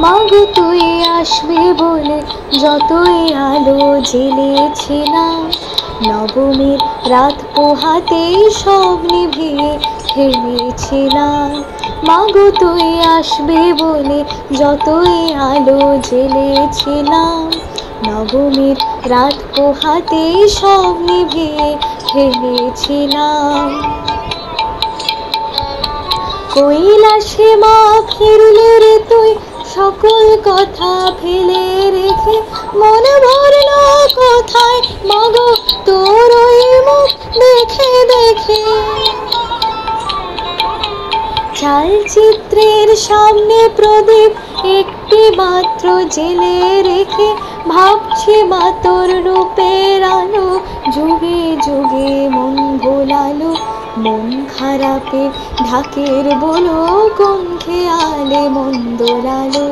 মাগো তুই আসবে বলে যতই আলো জ্বেলেছিলাম, নবমীর রাত পোহাতেই সব নিভিয়ে ফেলেছিলাম। মাগো তুই আসবে বলে যতই আলো জ্বেলেছিলাম, নবমীর রাত পোহাতেই সব নিভিয়ে ফেলেছিলাম। কৈলাসে মা ফিরলে রে তুই সকল কথা ফেলে রেখে, মনে ভরল কোথায় মাগো তোর ওই মুখ দেখে দেখে। চালচিত্রের সামনে প্রদীপ একটি মাত্র জেলে রেখে, ভাবছি মা তোর রূপের আলো যুগে যুগে মন ভোলালো। মন খারাপে ঢাকের বলো কোন খেয়ালে মন দোলালো।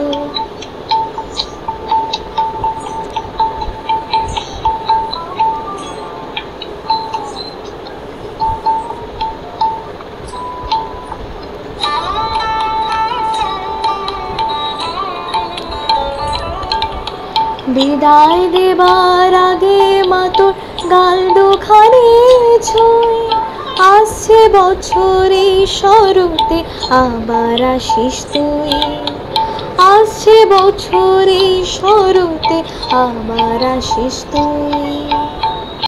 বিদায় দেবার আগে মা তোর গাল দুখানি ছুঁই, আসছে বছর এই শরতে আবার আসিস তুই। আসছে বছর এই শরতে আবার আসিস তুই।